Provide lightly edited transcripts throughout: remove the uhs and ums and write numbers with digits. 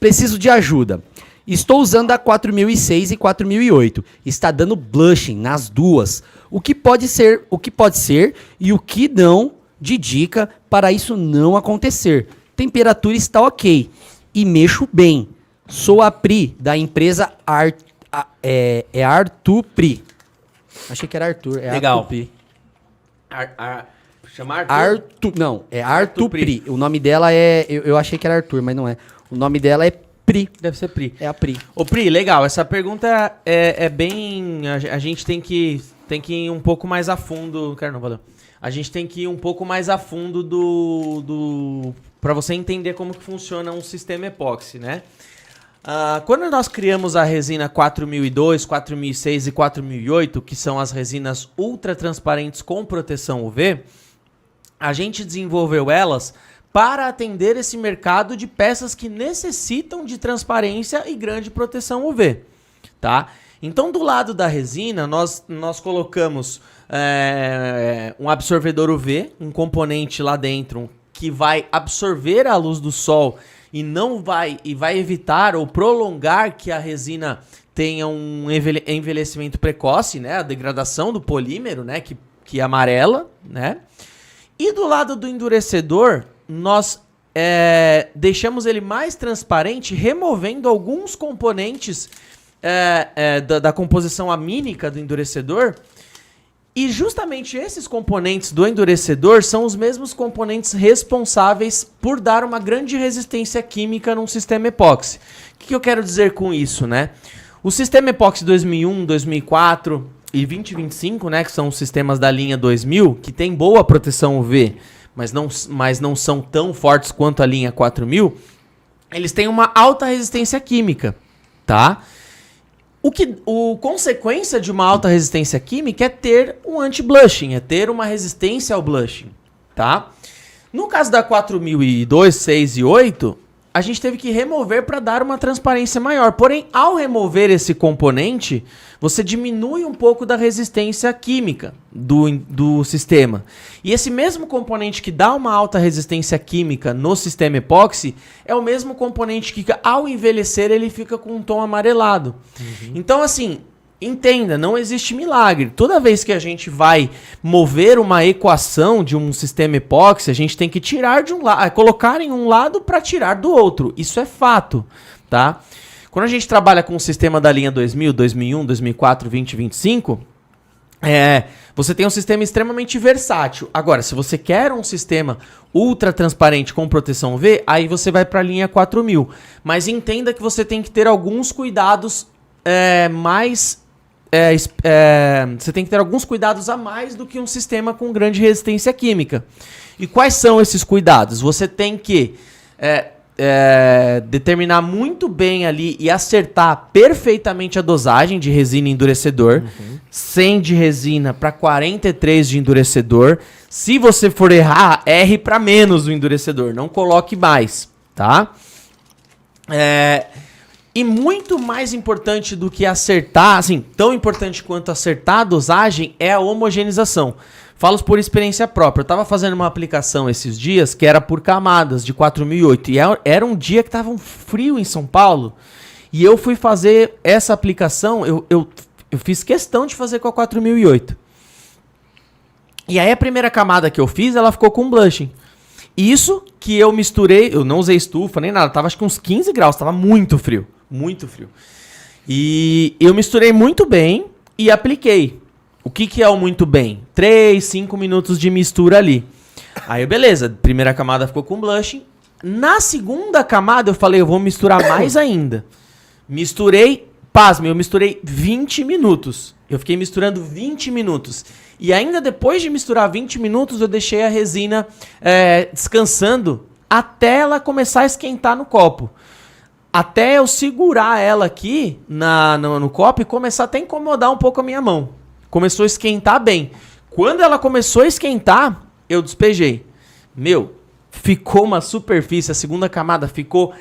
Preciso de ajuda. Estou usando a 4006 e 4008. Está dando blushing nas duas. O que pode ser e o que não de dica para isso não acontecer. Temperatura está ok. E mexo bem. Sou a Pri, da empresa Arthur Pri. Achei que era Arthur. É Legal. Arthur Pri. Chama Arthur? Não, é Arthur Pri. O nome dela é... Eu achei que era Arthur, mas não é. O nome dela é Pri. Deve ser Pri. É a Pri. Ô Pri, legal. Essa pergunta é bem... A gente tem que ir um pouco mais a fundo... Quero não, valeu. A gente tem que ir um pouco mais a fundo para você entender como que funciona um sistema epóxi, né? Quando nós criamos a resina 4002, 4006 e 4008, que são as resinas ultra transparentes com proteção UV, a gente desenvolveu elas para atender esse mercado de peças que necessitam de transparência e grande proteção UV, tá? Então, do lado da resina, nós colocamos um absorvedor UV, um componente lá dentro que vai absorver a luz do sol e vai evitar ou prolongar que a resina tenha um envelhecimento precoce, né? A degradação do polímero, né? Que amarela, né? E do lado do endurecedor, nós deixamos ele mais transparente, removendo alguns componentes da composição amínica do endurecedor. E justamente esses componentes do endurecedor são os mesmos componentes responsáveis por dar uma grande resistência química num sistema epóxi. O que eu quero dizer com isso, né? O sistema epóxi 2001, 2004 e 2025, né, que são os sistemas da linha 2000, que tem boa proteção UV, mas não são tão fortes quanto a linha 4000, eles têm uma alta resistência química, tá? O consequência de uma alta resistência química é ter um anti-blushing, é ter uma resistência ao blushing, tá? No caso da 4002, 6 e 8, a gente teve que remover para dar uma transparência maior. Porém, ao remover esse componente, você diminui um pouco da resistência química do sistema. E esse mesmo componente que dá uma alta resistência química no sistema epóxi é o mesmo componente que, ao envelhecer, ele fica com um tom amarelado. Uhum. Então, assim, entenda, não existe milagre. Toda vez que a gente vai mover uma equação de um sistema epóxi, a gente tem que tirar de um lado, colocar em um lado para tirar do outro. Isso é fato, tá? Quando a gente trabalha com o sistema da linha 2000, 2001, 2004, 2025, você tem um sistema extremamente versátil. Agora, se você quer um sistema ultra transparente com proteção UV, aí você vai para a linha 4000. Mas entenda que você tem que ter alguns cuidados você tem que ter alguns cuidados a mais do que um sistema com grande resistência química. E quais são esses cuidados? Você tem que determinar muito bem ali e acertar perfeitamente a dosagem de resina e endurecedor. 100 de resina para 43 de endurecedor. Se você for errar, erre para menos o endurecedor. Não coloque mais, tá? E muito mais importante do que acertar, assim, tão importante quanto acertar a dosagem é a homogeneização. Falo por experiência própria. Eu estava fazendo uma aplicação esses dias que era por camadas de 4008. E era um dia que estava um frio em São Paulo. E eu fui fazer essa aplicação, eu fiz questão de fazer com a 4008. E aí a primeira camada que eu fiz, ela ficou com blushing. Isso que eu misturei, eu não usei estufa nem nada, tava acho que uns 15 graus, tava muito frio. Muito frio. E eu misturei muito bem e apliquei. O que é o muito bem? 3, 5 minutos de mistura ali. Aí, beleza. Primeira camada ficou com blushing. Na segunda camada, eu falei, eu vou misturar mais ainda. Misturei, pasme, eu misturei 20 minutos. Eu fiquei misturando 20 minutos. E ainda depois de misturar 20 minutos, eu deixei a resina descansando até ela começar a esquentar no copo. Até eu segurar ela aqui no copo e começar até a incomodar um pouco a minha mão. Começou a esquentar bem. Quando ela começou a esquentar, eu despejei. Ficou uma superfície, a segunda camada ficou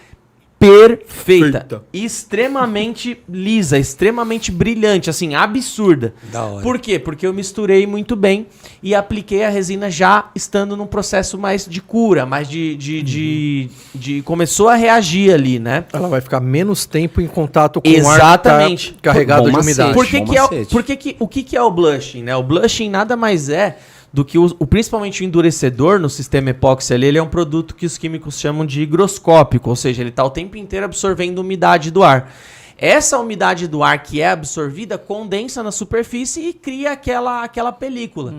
perfeita. Extremamente lisa, extremamente brilhante, assim, absurda. Da hora. Por quê? Porque eu misturei muito bem e apliquei a resina já estando num processo mais de cura, mais de começou a reagir ali, né? Ela vai ficar menos tempo em contato com Exatamente. o ar que tá carregado Bom de macete. umidade. O que é o blushing, né? O blushing nada mais é do que principalmente o endurecedor no sistema epóxi ali, ele é um produto que os químicos chamam de higroscópico, ou seja, ele está o tempo inteiro absorvendo umidade do ar. Essa umidade do ar que é absorvida condensa na superfície e cria aquela película.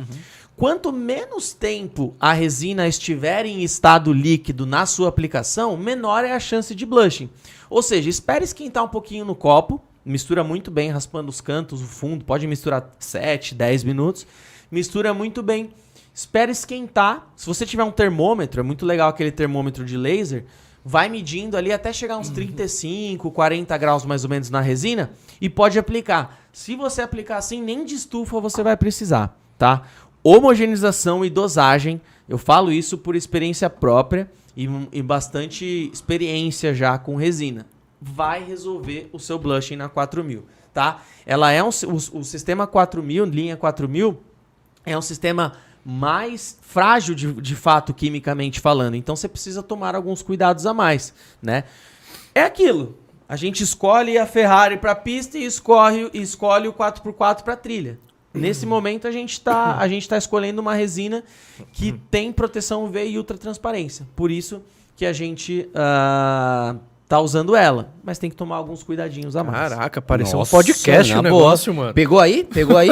Quanto menos tempo a resina estiver em estado líquido na sua aplicação, menor é a chance de blushing. Ou seja, espere esquentar um pouquinho no copo, mistura muito bem, raspando os cantos, o fundo, pode misturar 7, 10 minutos. Mistura muito bem. Espera esquentar. Se você tiver um termômetro, é muito legal aquele termômetro de laser, vai medindo ali até chegar uns 35, 40 graus mais ou menos na resina e pode aplicar. Se você aplicar assim, nem de estufa você vai precisar, tá? Homogeneização e dosagem, eu falo isso por experiência própria e bastante experiência já com resina. Vai resolver o seu blushing na 4000, tá? Ela é o sistema 4000, linha 4000, é um sistema mais frágil de fato, quimicamente falando. Então você precisa tomar alguns cuidados a mais, né? É aquilo. A gente escolhe a Ferrari para pista e escolhe o 4x4 para trilha. Nesse momento a gente tá escolhendo uma resina que tem proteção UV e ultratransparência. Por isso que a gente tá usando ela. Mas tem que tomar alguns cuidadinhos a mais. Caraca, pareceu Nossa, um podcast na o negócio, mano. Pegou aí? Pegou aí?